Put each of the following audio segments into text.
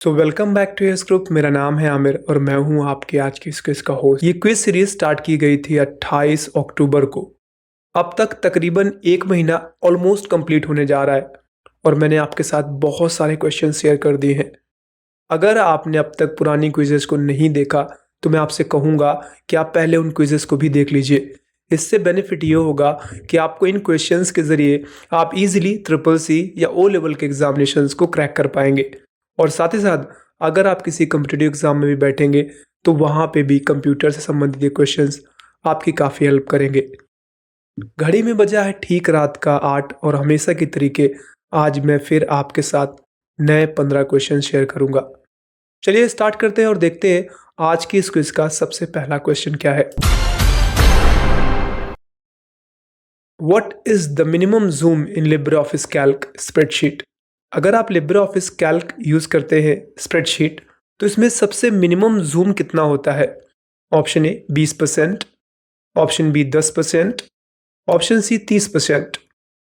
So welcome back to Yes Group. मेरा नाम है आमिर और मैं हूं आपके आज की इस क्विज का होस्ट। ये क्विज सीरीज स्टार्ट की गई थी 28 अक्टूबर को। अब तक तकरीबन एक महीना ऑलमोस्ट कंप्लीट होने जा रहा है और मैंने आपके साथ बहुत सारे क्वेश्चन शेयर कर दिए हैं। अगर आपने अब तक पुरानी क्विजेस को नहीं देखा तो मैं आपसे कहूँगा कि आप पहले उन क्विजेस को भी देख लीजिए। इससे बेनिफिट ये होगा कि आपको इन क्वेश्चंस के ज़रिए आप इजीली ट्रिपल सी या ओ लेवल के एग्जामिनेशंस को क्रैक कर पाएंगे। और साथ ही साथ अगर आप किसी कम्पिटिटिव एग्जाम में भी बैठेंगे तो वहाँ पे भी कंप्यूटर से संबंधित ये क्वेश्चंस आपकी काफ़ी हेल्प करेंगे। घड़ी में बजा है ठीक रात का 8 और हमेशा की तरीके आज मैं फिर आपके साथ नए 15 क्वेश्चन शेयर करूंगा। चलिए स्टार्ट करते हैं और देखते हैं आज की इस क्विज का सबसे पहला क्वेश्चन क्या है। What is the minimum zoom in libre office Calc spreadsheet. अगर आप लिब्रे ऑफिस कैल्क यूज करते हैं स्प्रेडशीट तो इसमें सबसे मिनिमम जूम कितना होता है। Option A 20%, option B 10%, option C 30%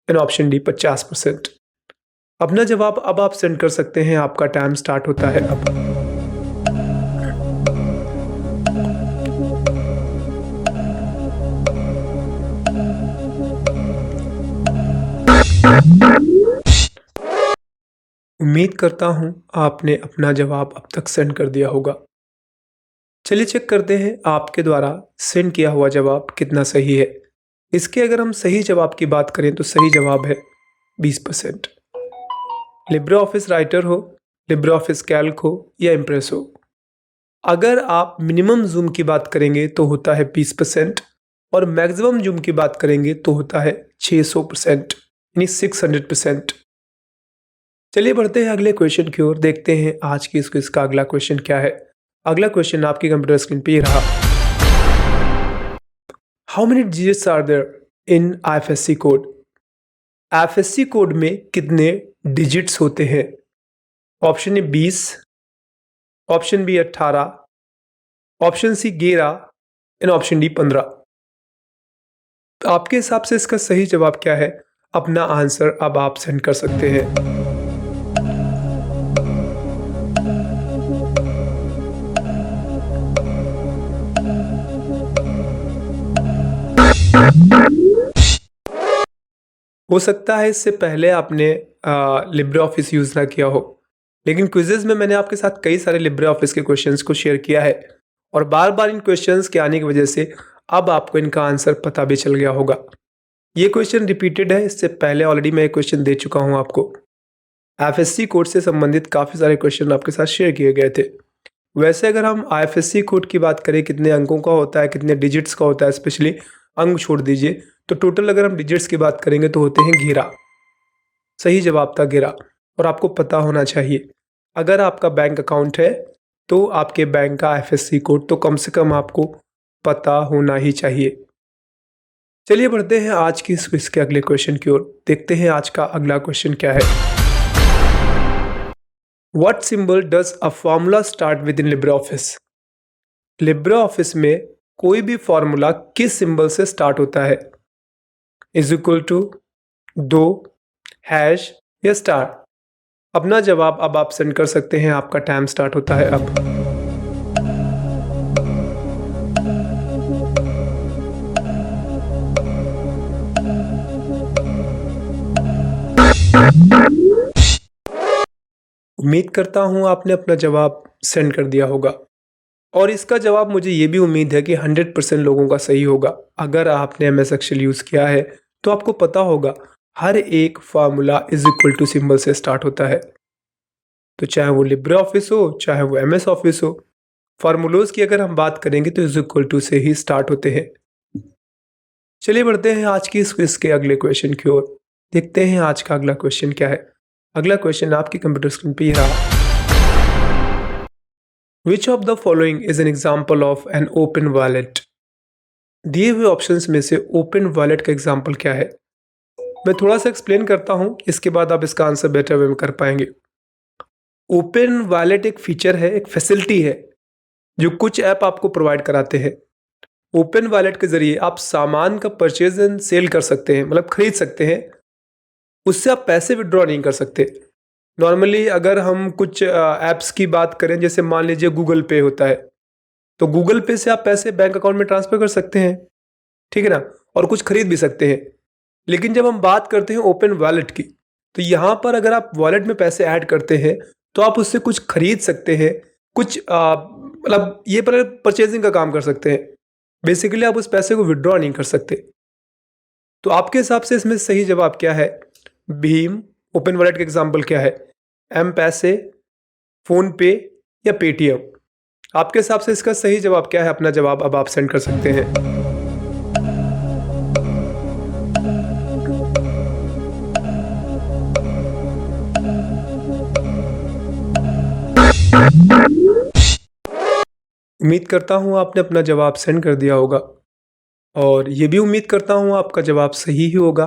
and option D 50%। अपना जवाब अब आप सेंड कर सकते हैं। आपका टाइम स्टार्ट होता है अब। उम्मीद करता हूं आपने अपना जवाब अब तक सेंड कर दिया होगा। चलिए चेक करते हैं आपके द्वारा सेंड किया हुआ जवाब कितना सही है। इसके अगर हम सही जवाब की बात करें तो सही जवाब है 20%। लिब्रे ऑफिस राइटर हो, लिब्रे ऑफिस कैल्क हो या इम्प्रेस हो, अगर आप मिनिमम जूम की बात करेंगे तो होता है 20% और मैक्सिमम जूम की बात करेंगे तो होता है 600% यानी 600%। चलिए बढ़ते हैं अगले क्वेश्चन की ओर। देखते हैं आज की इस क्विज का अगला क्वेश्चन क्या है। अगला क्वेश्चन आपकी कंप्यूटर स्क्रीन पे ये रहा। How many digits are there in IFSC code. IFSC code में कितने डिजिट्स होते हैं। Option A 20, option B 18, option C 11 and option D 15। आपके हिसाब से इसका सही जवाब क्या है। अपना आंसर अब आप सेंड कर सकते हैं। हो सकता है इससे पहले आपने लिब्रे ऑफिस यूज़ ना किया हो, लेकिन क्विजेज में मैंने आपके साथ कई सारे लिब्रे ऑफिस के क्वेश्चंस को शेयर किया है और बार बार इन क्वेश्चंस के आने की वजह से अब आपको इनका आंसर पता भी चल गया होगा। ये क्वेश्चन रिपीटेड है, इससे पहले ऑलरेडी मैं एक क्वेश्चन दे चुका हूँ आपको। आईएफएससी कोड से संबंधित काफ़ी सारे क्वेश्चन आपके साथ शेयर किए गए थे। वैसे अगर हम आईएफएससी कोड की बात करें, कितने अंकों का होता है, कितने डिजिट्स का होता है, स्पेशली अंक छोड़ दीजिए, तो टोटल अगर हम डिजिट्स की बात करेंगे तो होते हैं 11। सही जवाब था 11 और आपको पता होना चाहिए। अगर आपका बैंक अकाउंट है तो आपके बैंक का आईएफएससी कोड तो कम से कम आपको पता होना ही चाहिए। चलिए बढ़ते हैं आज की इस क्विज के अगले क्वेश्चन की ओर। देखते हैं आज का अगला क्वेश्चन क्या है। What symbol does a formula start with in LibreOffice? LibreOffice में कोई भी फॉर्मूला किस सिंबल से स्टार्ट होता है। इज इक्वल टू, दो, हैश या स्टार। अपना जवाब अब आप सेंड कर सकते हैं। आपका टाइम स्टार्ट होता है अब। उम्मीद करता हूं आपने अपना जवाब सेंड कर दिया होगा और इसका जवाब मुझे ये भी उम्मीद है कि 100% लोगों का सही होगा। अगर आपने MS Excel यूज़ किया है तो आपको पता होगा हर एक formula is equal to symbol से स्टार्ट होता है। तो चाहे वो लिब्रे ऑफिस हो चाहे वो MS ऑफिस हो, फार्मूलोज की अगर हम बात करेंगे तो इज इक्वल टू से ही स्टार्ट होते हैं। चलिए बढ़ते हैं आज की इस क्विज के अगले क्वेश्चन की ओर। देखते हैं आज का अगला क्वेश्चन क्या है। अगला क्वेश्चन आपकी कंप्यूटर स्क्रीन पे ही रहा। Which of the following is an example of an open wallet? दिए हुए ऑप्शंस में से ओपन वॉलेट का एग्जाम्पल क्या है। मैं थोड़ा सा एक्सप्लेन करता हूं, इसके बाद आप इसका आंसर बेटर वे में कर पाएंगे। ओपन वॉलेट एक फीचर है, एक फैसिलिटी है जो कुछ ऐप आपको प्रोवाइड कराते हैं। ओपन वॉलेट के जरिए आप सामान का परचेज एंड सेल कर सकते हैं, मतलब खरीद सकते हैं। उससे आप पैसे विड्रॉ नहीं कर सकते, नॉर्मली अगर हम कुछ ऐप्स की बात करें, जैसे मान लीजिए गूगल पे होता है, तो गूगल पे से आप पैसे बैंक अकाउंट में ट्रांसफर कर सकते हैं, ठीक है ना, और कुछ खरीद भी सकते हैं। लेकिन जब हम बात करते हैं ओपन वॉलेट की, तो यहाँ पर अगर आप वॉलेट में पैसे ऐड करते हैं तो आप उससे कुछ खरीद सकते हैं, कुछ मतलब ये पर परचेजिंग का काम कर सकते हैं। बेसिकली आप उस पैसे को विड्रॉ नहीं कर सकते। तो आपके हिसाब से इसमें सही जवाब क्या है? भीम, ओपन वॉलेट का एग्जाम्पल क्या है? एम पैसे, फोन पे या पेटीएम? आपके हिसाब से इसका सही जवाब क्या है? अपना जवाब अब आप सेंड कर सकते हैं। उम्मीद करता हूँ आपने अपना जवाब सेंड कर दिया होगा, और ये भी उम्मीद करता हूँ आपका जवाब सही ही होगा,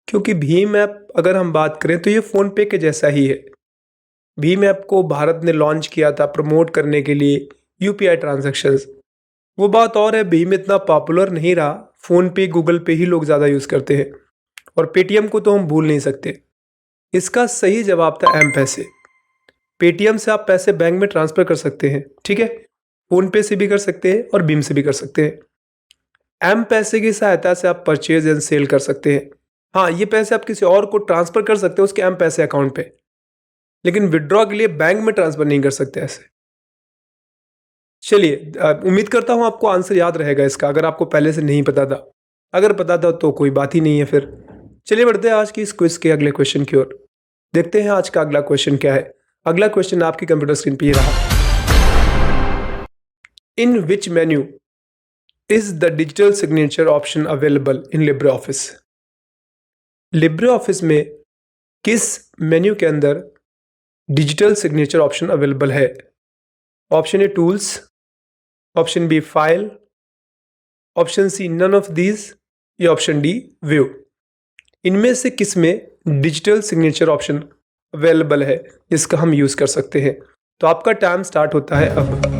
क्योंकि भीम ऐप अगर हम बात करें तो ये फ़ोन पे के जैसा ही है। भीम ऐप को भारत ने लॉन्च किया था प्रमोट करने के लिए यूपीआई ट्रांजैक्शंस। वो बात और है, भीम इतना पॉपुलर नहीं रहा, फ़ोन पे गूगल पे ही लोग ज़्यादा यूज़ करते हैं, और पेटीएम को तो हम भूल नहीं सकते। इसका सही जवाब था एम पैसे। पेटीएम से आप पैसे बैंक में ट्रांसफ़र कर सकते हैं, ठीक है, फ़ोन पे से भी कर सकते हैं और भीम से भी कर सकते हैं। एम पैसे की सहायता से आप परचेज एंड सेल कर सकते हैं। हाँ, ये पैसे आप किसी और को ट्रांसफ़र कर सकते हैं उसके एम पैसे अकाउंट पे, लेकिन विड्रॉ के लिए बैंक में ट्रांसफ़र नहीं कर सकते ऐसे। चलिए, उम्मीद करता हूँ आपको आंसर याद रहेगा इसका, अगर आपको पहले से नहीं पता था। अगर पता था तो कोई बात ही नहीं है फिर। चलिए बढ़ते हैं आज की इस क्विज के अगले क्वेश्चन की ओर। देखते हैं आज का अगला क्वेश्चन क्या है। अगला क्वेश्चन आपकी कंप्यूटर स्क्रीन पे ये रहा। In which menu is the digital signature option available in libre office? Libre office में किस मेन्यू के अंदर डिजिटल सिग्नेचर ऑप्शन अवेलेबल है? Option A tools, option B file, option C none of these, या option D view. इनमें से किस में डिजिटल सिग्नेचर ऑप्शन अवेलेबल है जिसका हम यूज कर सकते हैं? तो आपका टाइम स्टार्ट होता है अब।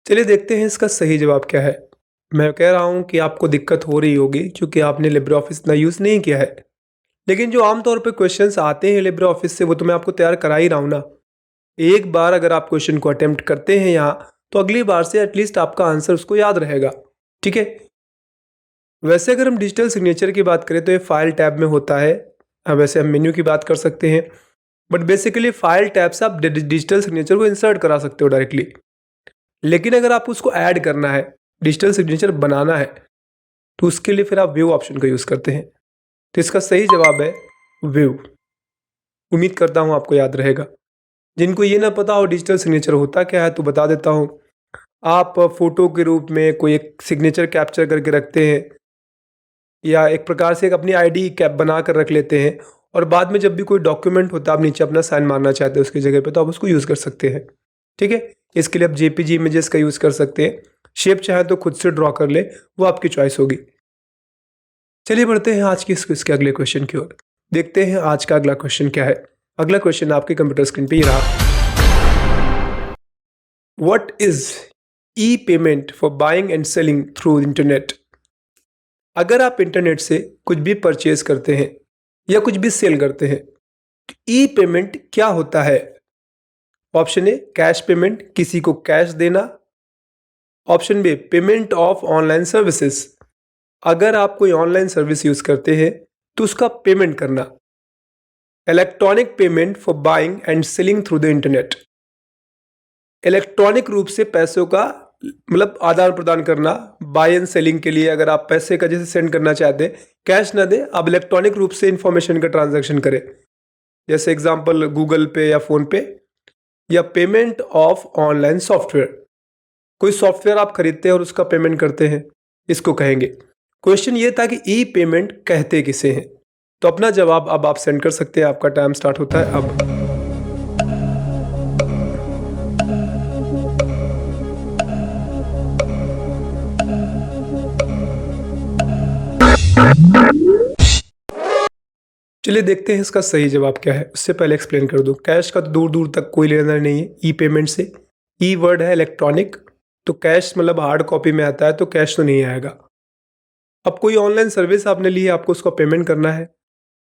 चलिए देखते हैं इसका सही जवाब क्या है। मैं कह रहा हूं कि आपको दिक्कत हो रही होगी क्योंकि आपने लिब्रे ऑफिस इतना यूज़ नहीं किया है, लेकिन जो आमतौर पे क्वेश्चंस आते हैं लिब्रे ऑफिस से वो तो मैं आपको तैयार करा ही रहा हूं ना। एक बार अगर आप क्वेश्चन को अटेम्प्ट करते हैं यहाँ, तो अगली बार से एटलीस्ट आपका आंसर उसको याद रहेगा, ठीक है। वैसे अगर हम डिजिटल सिग्नेचर की बात करें तो ये फाइल टैब में होता है। वैसे हम मेन्यू की बात कर सकते हैं, बट बेसिकली फाइल टैब से आप डिजिटल सिग्नेचर को इंसर्ट करा सकते हो डायरेक्टली। लेकिन अगर आप उसको ऐड करना है, डिजिटल सिग्नेचर बनाना है, तो उसके लिए फिर आप व्यू ऑप्शन का यूज़ करते हैं। तो इसका सही जवाब है व्यू। उम्मीद करता हूँ आपको याद रहेगा। जिनको ये ना पता हो डिजिटल सिग्नेचर होता क्या है तो बता देता हूँ। आप फोटो के रूप में कोई एक सिग्नेचर कैप्चर करके रखते हैं, या एक प्रकार से एक अपनी आईडी कैप बना कर रख लेते हैं, और बाद में जब भी कोई डॉक्यूमेंट होता है आप नीचे अपना साइन मारना चाहते हैं उसकी जगह पे, तो आप उसको यूज़ कर सकते हैं, ठीक है। इसके लिए आप जेपीजी इमेजेस का यूज़ कर सकते हैं। शेप चाहे तो खुद से ड्रॉ कर ले, वो आपकी चॉइस होगी। चलिए बढ़ते हैं आज की इस क्विज के अगले क्वेश्चन की ओर। देखते हैं आज का अगला क्वेश्चन क्या है। अगला क्वेश्चन आपके कंप्यूटर स्क्रीन पे ही रहा। What is E payment for buying and selling through internet? अगर आप इंटरनेट से कुछ भी परचेज करते हैं या कुछ भी सेल करते हैं, तो ई पेमेंट क्या होता है? ऑप्शन ए कैश पेमेंट, किसी को कैश देना। Option B payment of online services, अगर आप कोई ऑनलाइन सर्विस यूज करते हैं तो उसका पेमेंट करना। Electronic payment for buying and selling through the internet, electronic रूप से पैसों का मतलब आदान प्रदान करना बाय एंड सेलिंग के लिए। अगर आप पैसे का जैसे सेंड करना चाहते हैं, कैश ना दें, आप इलेक्ट्रॉनिक रूप से इंफॉर्मेशन का ट्रांजैक्शन करें, जैसे एग्जांपल गूगल पे या फोन पे। या पेमेंट ऑफ ऑनलाइन सॉफ्टवेयर, कोई सॉफ्टवेयर आप खरीदते हैं और उसका पेमेंट करते हैं, इसको कहेंगे। क्वेश्चन ये था कि ई पेमेंट कहते किसे हैं? तो अपना जवाब अब आप सेंड कर सकते हैं। आपका टाइम स्टार्ट होता है अब। चलिए देखते हैं इसका सही जवाब क्या है। उससे पहले एक्सप्लेन कर दूं, कैश का तो दूर दूर तक कोई लेना देना नहीं है ई पेमेंट से। ई वर्ड है इलेक्ट्रॉनिक, तो कैश मतलब हार्ड कॉपी में आता है, तो कैश तो नहीं आएगा। अब कोई ऑनलाइन सर्विस आपने ली है, आपको उसका पेमेंट करना है,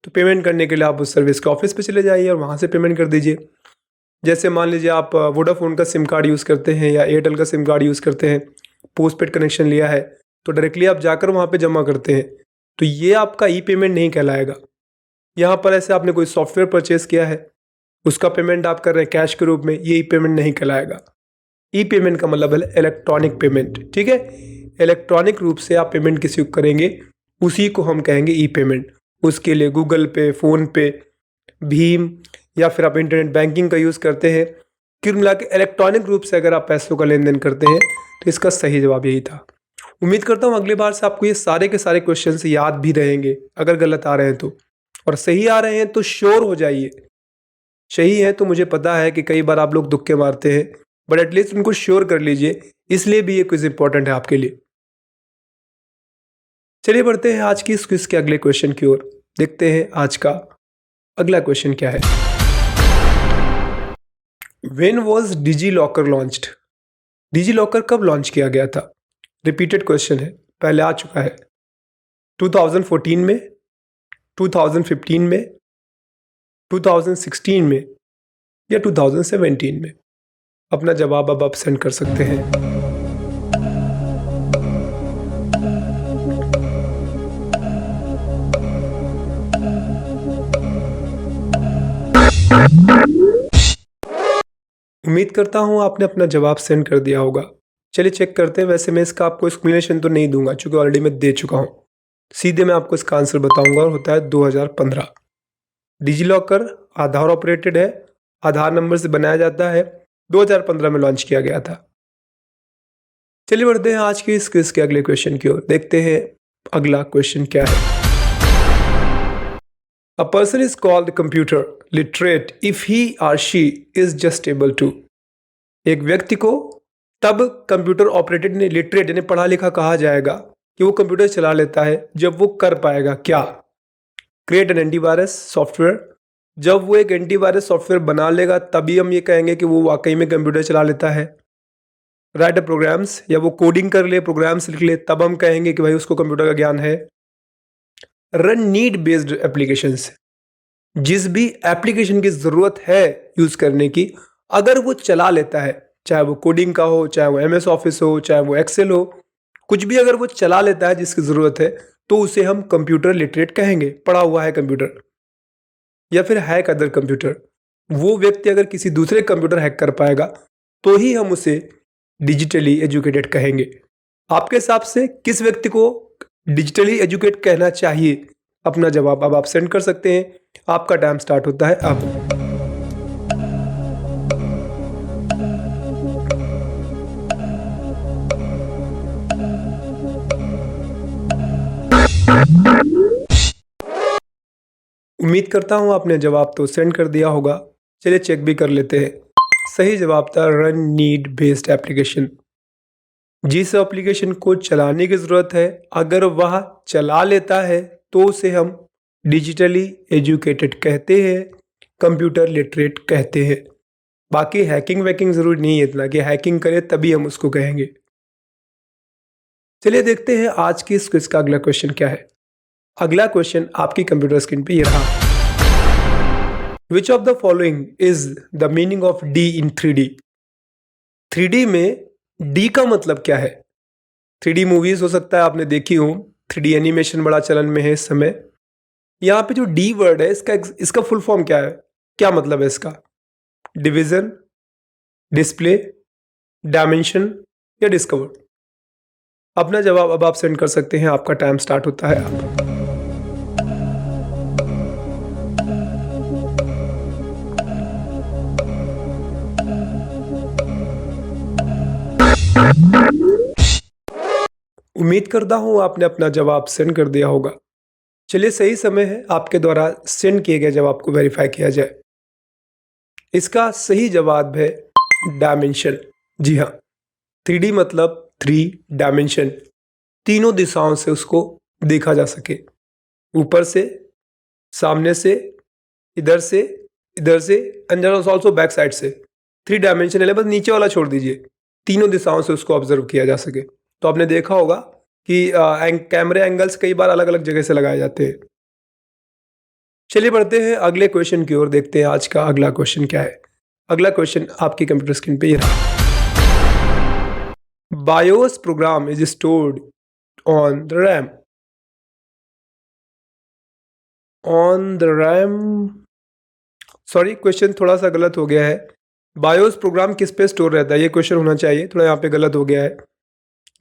तो पेमेंट करने के लिए आप उस सर्विस के ऑफिस पे चले जाइए और वहाँ से पेमेंट कर दीजिए। जैसे मान लीजिए आप वोडाफोन का सिम कार्ड यूज़ करते हैं या एयरटेल का सिम कार्ड यूज़ करते हैं, पोस्टपेड कनेक्शन लिया है, तो डायरेक्टली आप जाकर वहाँ पे जमा करते हैं, तो ये आपका ई पेमेंट नहीं कहलाएगा। यहाँ पर ऐसे आपने कोई सॉफ्टवेयर परचेज किया है, उसका पेमेंट आप कर रहे हैं कैश के रूप में, ये ई पेमेंट नहीं कहलाएगा। ई पेमेंट का मतलब है इलेक्ट्रॉनिक पेमेंट, ठीक है। इलेक्ट्रॉनिक रूप से आप पेमेंट किसी को करेंगे, उसी को हम कहेंगे ई पेमेंट। उसके लिए गूगल पे, फ़ोन पे, भीम या फिर आप इंटरनेट बैंकिंग का यूज़ करते हैं, कुल मिला के इलेक्ट्रॉनिक रूप से अगर आप पैसों का लेन देन करते हैं, तो इसका सही जवाब यही था। उम्मीद करता हूँ अगली बार से आपको ये सारे के सारे क्वेश्चन याद भी रहेंगे, अगर गलत आ रहे हैं तो। और सही आ रहे हैं तो श्योर हो जाइए। सही है तो मुझे पता है कि कई बार आप लोग तुक्के मारते हैं, बट एटलीस्ट उनको श्योर कर लीजिए, इसलिए भी ये क्विज इंपॉर्टेंट है आपके लिए। चलिए बढ़ते हैं आज की इस क्विज के अगले क्वेश्चन की ओर। देखते हैं आज का अगला क्वेश्चन क्या है। When was DigiLocker launched? DigiLocker कब लॉन्च किया गया था? रिपीटेड क्वेश्चन है, पहले आ चुका है। 2014 में, 2015 में, 2016 में या 2017 में? अपना जवाब अब आप सेंड कर सकते हैं। उम्मीद करता हूँ आपने अपना जवाब सेंड कर दिया होगा। चलिए चेक करते हैं। वैसे मैं इसका आपको एक्सप्लेनेशन तो नहीं दूंगा, क्योंकि ऑलरेडी मैं दे चुका हूँ। सीधे मैं आपको इसका आंसर बताऊंगा, और होता है 2015। डिजी-लॉकर आधार ऑपरेटेड है, आधार नंबर से बनाया जाता है, 2015 में लॉन्च किया गया था। चलिए बढ़ते हैं आज के इस क्विज के अगले क्वेश्चन की ओर। देखते हैं अगला क्वेश्चन क्या है। A person is called computer literate if he or she is just able to। एक व्यक्ति को तब कंप्यूटर ऑपरेटेड ने लिटरेट यानी पढ़ा लिखा कहा जाएगा कि वो कंप्यूटर चला लेता है, जब वो कर पाएगा क्या? Create an antivirus software. जब वो एक एंटीवायरस सॉफ्टवेयर बना लेगा तभी हम ये कहेंगे कि वो वाकई में कंप्यूटर चला लेता है। राइट प्रोग्राम्स, या वो कोडिंग कर ले, प्रोग्राम्स लिख ले, तब हम कहेंगे कि भाई उसको कंप्यूटर का ज्ञान है। रन नीड बेस्ड एप्लीकेशंस, जिस भी एप्लीकेशन की ज़रूरत है यूज़ करने की, अगर वो चला लेता है, चाहे वो कोडिंग का हो, चाहे वो MS ऑफिस हो, चाहे वो एक्सेल हो, कुछ भी अगर वो चला लेता है जिसकी ज़रूरत है, तो उसे हम कंप्यूटर लिटरेट कहेंगे, पढ़ा हुआ है कंप्यूटर। या फिर हैक अदर कंप्यूटर, वो व्यक्ति अगर किसी दूसरे कंप्यूटर हैक कर पाएगा तो ही हम उसे डिजिटली एजुकेटेड कहेंगे। आपके हिसाब से किस व्यक्ति को डिजिटली एजुकेट कहना चाहिए? अपना जवाब अब आप सेंड कर सकते हैं। आपका टाइम स्टार्ट होता है अब। उम्मीद करता हूं आपने जवाब तो सेंड कर दिया होगा। चलिए चेक भी कर लेते हैं। सही जवाब था रन नीड बेस्ड एप्लीकेशन। जिस एप्लीकेशन को चलाने की ज़रूरत है, अगर वह चला लेता है तो उसे हम डिजिटली एजुकेटेड कहते हैं, कंप्यूटर लिटरेट कहते हैं। बाकी हैकिंग वैकिंग ज़रूरी नहीं है इतना कि हैकिंग करे तभी हम उसको कहेंगे। चलिए देखते हैं आज की इस क्विज का अगला क्वेश्चन क्या है। अगला क्वेश्चन आपकी कंप्यूटर स्क्रीन पे ये रहा। Which of the following is the meaning of D in 3D? 3D में डी का मतलब क्या है? 3D मूवीज हो सकता है आपने देखी हो, 3D एनिमेशन बड़ा चलन में है इस समय। यहाँ पे जो डी वर्ड है, इसका फुल फॉर्म क्या है? क्या मतलब है इसका? डिवीजन, डिस्प्ले, डायमेंशन या डिस्कवर? अपना जवाब अब आप सेंड कर सकते हैं। आपका टाइम स्टार्ट होता है अब। उम्मीद करता हूं आपने अपना जवाब सेंड कर दिया होगा। चलिए सही समय है आपके द्वारा सेंड किए गए जवाब को वेरीफाई किया जाए। इसका सही जवाब है डायमेंशन। जी हाँ, 3D मतलब 3 डायमेंशन, तीनों दिशाओं से उसको देखा जा सके, ऊपर से, सामने से, इधर से, एंड ऑल्सो बैक साइड से। 3 डायमेंशनल है, बस नीचे वाला छोड़ दीजिए, तीनों दिशाओं से उसको ऑब्जर्व किया जा सके। तो आपने देखा होगा कि कैमरे एंगल्स कई बार अलग अलग जगह से लगाए जाते हैं। चलिए बढ़ते हैं अगले क्वेश्चन की ओर, देखते हैं आज का अगला क्वेश्चन क्या है। अगला क्वेश्चन आपकी कंप्यूटर स्क्रीन पे ये रहा। BIOS program is stored on the RAM. On the RAM, sorry question थोड़ा सा गलत हो गया है। BIOS प्रोग्राम किस पे स्टोर रहता है, ये क्वेश्चन होना चाहिए, थोड़ा यहाँ पे गलत हो गया है,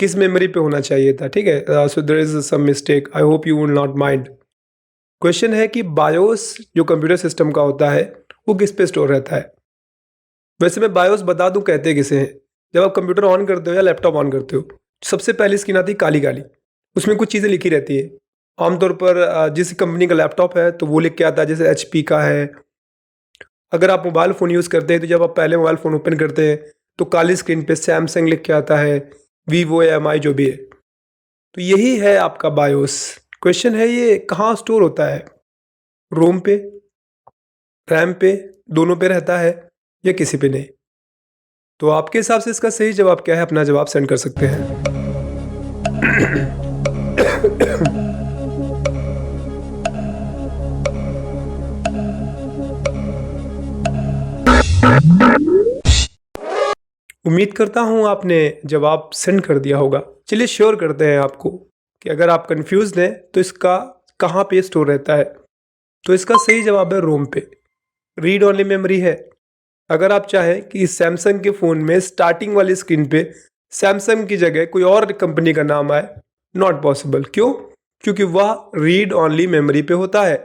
किस मेमोरी पे होना चाहिए था, ठीक है। So there is some mistake, I hope you will not mind. Question है कि BIOS जो कंप्यूटर सिस्टम का होता है वो किस पे स्टोर रहता है। वैसे मैं BIOS बता दूं कहते किसे हैं। जब आप कंप्यूटर ऑन करते हो या लैपटॉप ऑन करते हो, सबसे पहली स्क्रीन आती है काली काली, उसमें कुछ चीज़ें लिखी रहती है। आमतौर पर जिस कंपनी का लैपटॉप है तो वो लिख के आता है, जैसे HP का है। अगर आप मोबाइल फ़ोन यूज़ करते हैं तो जब आप पहले मोबाइल फ़ोन ओपन करते हैं तो काली स्क्रीन पे सैमसंग लिख के आता है, Vivo या MI जो भी है। तो यही है आपका BIOS। क्वेश्चन है ये कहाँ स्टोर होता है, रोम पे, रैम पे, दोनों पे रहता है या किसी पे नहीं। तो आपके हिसाब से इसका सही जवाब क्या है, अपना जवाब सेंड कर सकते हैं। उम्मीद करता हूं आपने जवाब सेंड कर दिया होगा। चलिए श्योर करते हैं आपको कि अगर आप कंफ्यूज हैं तो इसका कहाँ पे स्टोर रहता है। तो इसका सही जवाब है रोम पे, रीड ओनली मेमोरी है। अगर आप चाहें कि सैमसंग के फ़ोन में स्टार्टिंग वाली स्क्रीन पे सैमसंग की जगह कोई और कंपनी का नाम आए, नॉट पॉसिबल। क्यों? क्योंकि वह रीड ओनली मेमोरी पे होता है।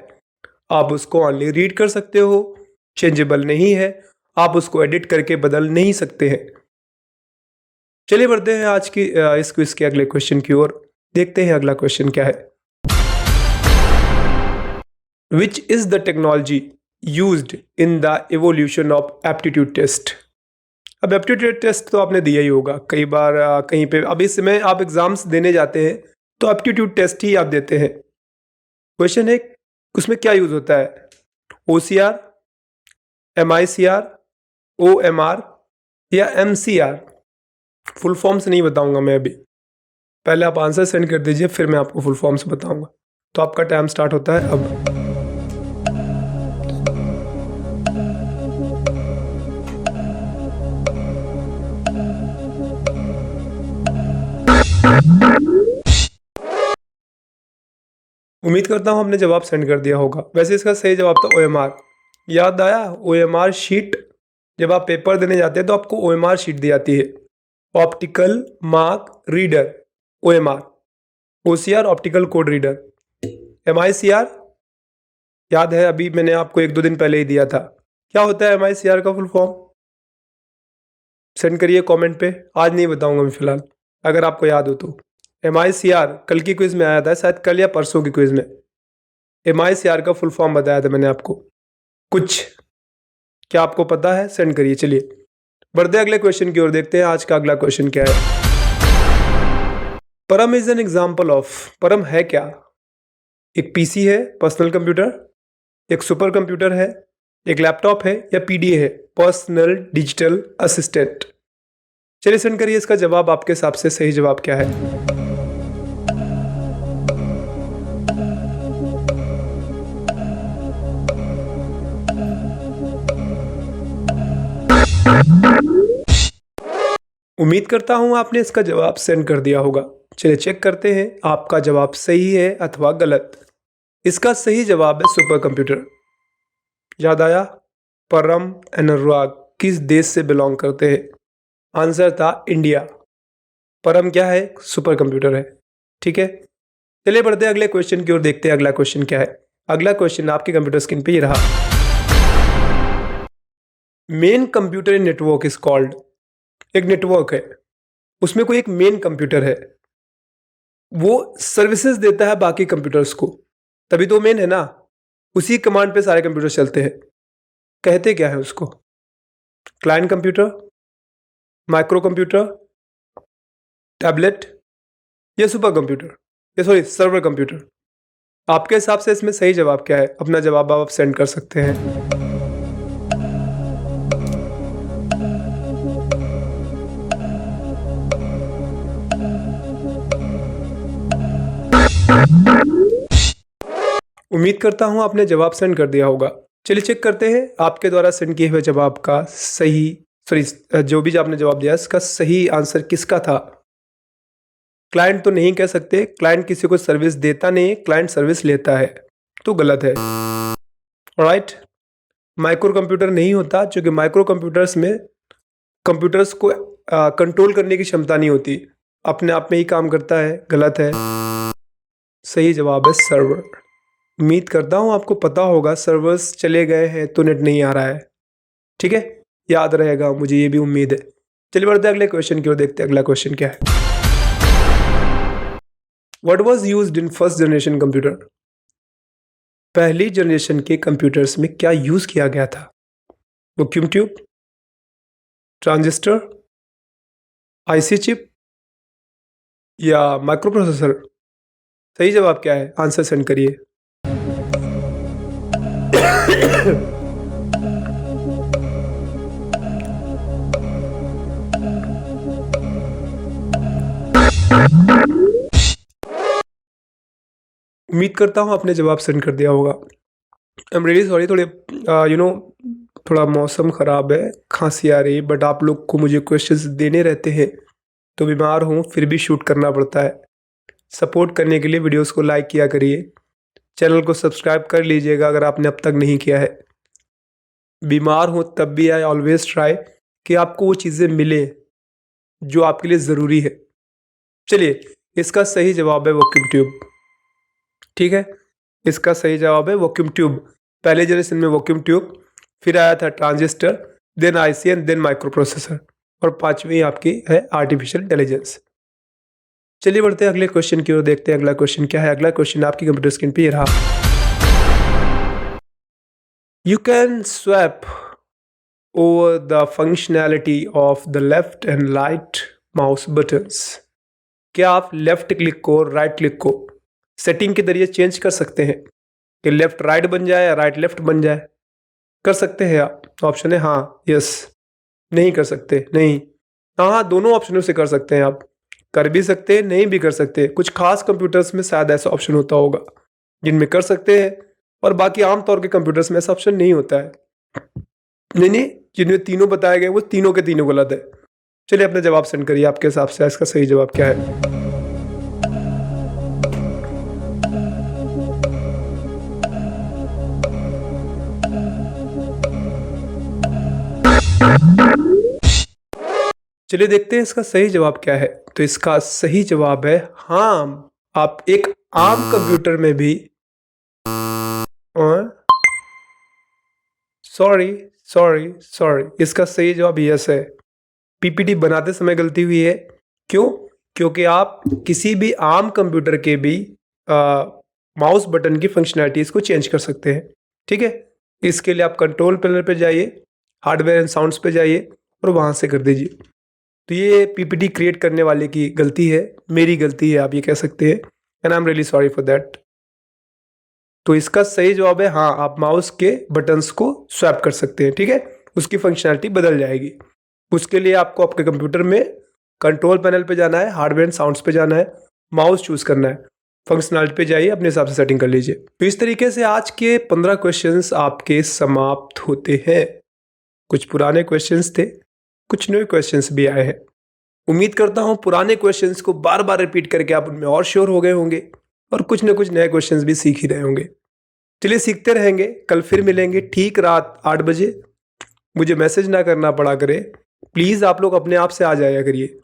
आप उसको ओनली रीड कर सकते हो, चेंजेबल नहीं है, आप उसको एडिट करके बदल नहीं सकते हैं। चलिए बढ़ते हैं आज की इस क्विज के अगले क्वेश्चन की ओर, देखते हैं अगला क्वेश्चन क्या है। Which is the technology used in the evolution of aptitude test. अब एप्टीट्यूड टेस्ट तो आपने दिया ही होगा कई बार, कहीं पे। अब इस समय आप एग्जाम्स देने जाते हैं तो एप्टीट्यूड टेस्ट ही आप देते हैं। क्वेश्चन है उसमें क्या यूज होता है, OCR, MICR, OMR या MCR। फुल फॉर्म्स नहीं बताऊंगा मैं अभी, पहले आप आंसर सेंड कर दीजिए फिर मैं आपको फुल फॉर्म्स बताऊंगा। तो आपका टाइम स्टार्ट होता है अब। उम्मीद करता हूं आपने जवाब सेंड कर दिया होगा। वैसे इसका सही जवाब था OMR। याद आया, OMR शीट। जब आप पेपर देने जाते हैं तो आपको OMR शीट दी जाती है, optical mark reader OMR। OCR optical code reader. MICR याद है, अभी मैंने आपको 1-2 दिन पहले ही दिया था। क्या होता है MICR का फुल फॉर्म? सेंड करिए कमेंट पे, आज नहीं बताऊंगा मैं फिलहाल, अगर आपको याद हो तो। MICR कल की क्विज में आया था, शायद कल या परसों की क्विज में MICR का फुल फॉर्म बताया था मैंने आपको। कुछ क्या आपको पता है? सेंड करिए। चलिए बढ़ते अगले क्वेश्चन की ओर, देखते हैं आज का अगला क्वेश्चन क्या है। परम इज एन एग्जाम्पल ऑफ, परम है क्या? एक PC है, पर्सनल कंप्यूटर, एक सुपर कंप्यूटर है, एक लैपटॉप है या PDA है, पर्सनल डिजिटल असिस्टेंट। चलिए सेंड करिए इसका जवाब, आपके हिसाब से सही जवाब क्या है। उम्मीद करता हूं आपने इसका जवाब सेंड कर दिया होगा। चलिए चेक करते हैं आपका जवाब सही है अथवा गलत। इसका सही जवाब है सुपर कंप्यूटर। याद आया, परम अनुराग किस देश से बिलोंग करते हैं? आंसर था इंडिया। परम क्या है? सुपर कंप्यूटर है। ठीक है, चलिए बढ़ते हैं अगले क्वेश्चन की ओर, देखते हैं अगला क्वेश्चन क्या है। अगला क्वेश्चन आपके कंप्यूटर स्क्रीन पे ये रहा। Main computer network is called. एक नेटवर्क है, उसमें कोई एक मेन कंप्यूटर है, वो सर्विसेज देता है बाकी कंप्यूटर्स को, तभी तो मेन है ना। उसी कमांड पे सारे कंप्यूटर चलते हैं। कहते क्या है उसको? Client computer, micro computer, tablet या सुपर कंप्यूटर, या सॉरी सर्वर कंप्यूटर। आपके हिसाब से इसमें सही जवाब क्या है? अपना जवाब आप सेंड कर सकते हैं। उम्मीद करता हूं आपने जवाब सेंड कर दिया होगा। चलिए चेक करते हैं आपके द्वारा सेंड किए हुए जवाब का जो भी आपने जवाब दिया इसका सही आंसर किसका था। क्लाइंट तो नहीं कह सकते, क्लाइंट किसी को सर्विस देता नहीं, क्लाइंट सर्विस लेता है, तो गलत है। ऑलराइट, माइक्रो कंप्यूटर नहीं होता क्योंकि माइक्रो कंप्यूटर्स में कंप्यूटर्स को कंट्रोल करने की क्षमता नहीं होती, अपने आप में ही काम करता है, गलत है। सही जवाब है सर्वर। उम्मीद करता हूँ आपको पता होगा, सर्वर्स चले गए हैं तो नेट नहीं आ रहा है, ठीक है, याद रहेगा, मुझे ये भी उम्मीद है। चलिए बढ़ते हैं अगले क्वेश्चन की ओर, देखते हैं अगला क्वेश्चन क्या है। What was used in first generation computer? पहली जनरेशन के कंप्यूटर्स में क्या यूज किया गया था? Vacuum tube, transistor, IC chip या माइक्रो प्रोसेसर? सही जवाब क्या है? आंसर सेंड करिए। उम्मीद करता हूँ आपने जवाब सेंड कर दिया होगा। आई एम रियली सॉरी, थोड़ा मौसम ख़राब है, खांसी आ रही है, बट आप लोग को मुझे क्वेश्चंस देने रहते हैं तो बीमार हूँ फिर भी शूट करना पड़ता है। सपोर्ट करने के लिए वीडियोस को लाइक किया करिए, चैनल को सब्सक्राइब कर लीजिएगा अगर आपने अब तक नहीं किया है। बीमार हो तब भी आई ऑलवेज ट्राई कि आपको वो चीज़ें मिले जो आपके लिए ज़रूरी है। चलिए, इसका सही जवाब है वैक्यूम ट्यूब, ठीक है, इसका सही जवाब है वैक्यूम ट्यूब। पहले जनरेशन में वैक्यूम ट्यूब, फिर आया था transistor, then IC and then microprocessor, और पांचवी आपकी है आर्टिफिशियल इंटेलिजेंस। चलिए बढ़ते हैं अगले क्वेश्चन की ओर, देखते हैं अगला क्वेश्चन क्या है। अगला क्वेश्चन आपकी कंप्यूटर स्क्रीन पे ये रहा। You can swap over the functionality of the left and right mouse buttons. क्या आप लेफ्ट क्लिक को राइट क्लिक को सेटिंग के जरिए चेंज कर सकते हैं कि लेफ्ट राइट बन जाए या राइट लेफ्ट बन जाए? कर सकते हैं आप? ऑप्शन है हाँ, यस। नहीं कर सकते? नहीं। हाँ, दोनों ऑप्शनों से कर सकते हैं आप, कर भी सकते हैं, नहीं भी कर सकते। कुछ खास कंप्यूटर्स में शायद ऐसा ऑप्शन होता होगा जिनमें कर सकते हैं, और बाकी आमतौर के कंप्यूटर्स में ऐसा ऑप्शन नहीं होता है। नहीं, जिनमें तीनों बताए गए वो तीनों के तीनों गलत है। चलिए अपना जवाब सेंड करिए, आपके हिसाब से इसका सही जवाब क्या है। चलिए देखते हैं इसका सही जवाब क्या है। तो इसका सही जवाब है हाँ, आप एक आम कंप्यूटर में भी सॉरी, इसका सही जवाब यस है। पीपीटी बनाते समय गलती हुई है। क्यों? क्योंकि आप किसी भी आम कंप्यूटर के भी माउस बटन की फंक्शनैलिटीज को चेंज कर सकते हैं, ठीक है। इसके लिए आप कंट्रोल पैनल पे जाइए, हार्डवेयर एंड साउंड्स पे जाइए और वहां से कर दीजिए। तो ये पीपीटी क्रिएट करने वाले की गलती है, मेरी गलती है, आप ये कह सकते हैं, and I am really sorry for that. तो इसका सही जवाब है हाँ, आप माउस के बटन्स को स्वैप कर सकते हैं, ठीक है, उसकी फंक्शनैलिटी बदल जाएगी। उसके लिए आपको आपके कंप्यूटर में कंट्रोल पैनल पे जाना है, हार्डवेयर एंड साउंड्स पे जाना है, माउस चूज करना है, फंक्शनैलिटी पे जाइए, अपने हिसाब से सेटिंग कर लीजिए। तो इस तरीके से आज के 15 क्वेश्चंस आपके समाप्त होते हैं। कुछ पुराने क्वेश्चंस थे, कुछ नए क्वेश्चंस भी आए हैं। उम्मीद करता हूं पुराने क्वेश्चंस को बार बार रिपीट करके आप उनमें और श्योर हो गए होंगे, और कुछ न कुछ नए क्वेश्चंस भी सीख ही रहे होंगे। चलिए सीखते रहेंगे, कल फिर मिलेंगे ठीक रात 8 बजे। मुझे मैसेज ना करना पड़ा करे, प्लीज़ आप लोग अपने आप से आ जाया करिए।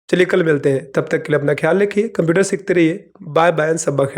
चलिए कल मिलते हैं, तब तक के लिए अपना ख्याल रखिए, कंप्यूटर सीखते रहिए। बाय बाय, सब खैर।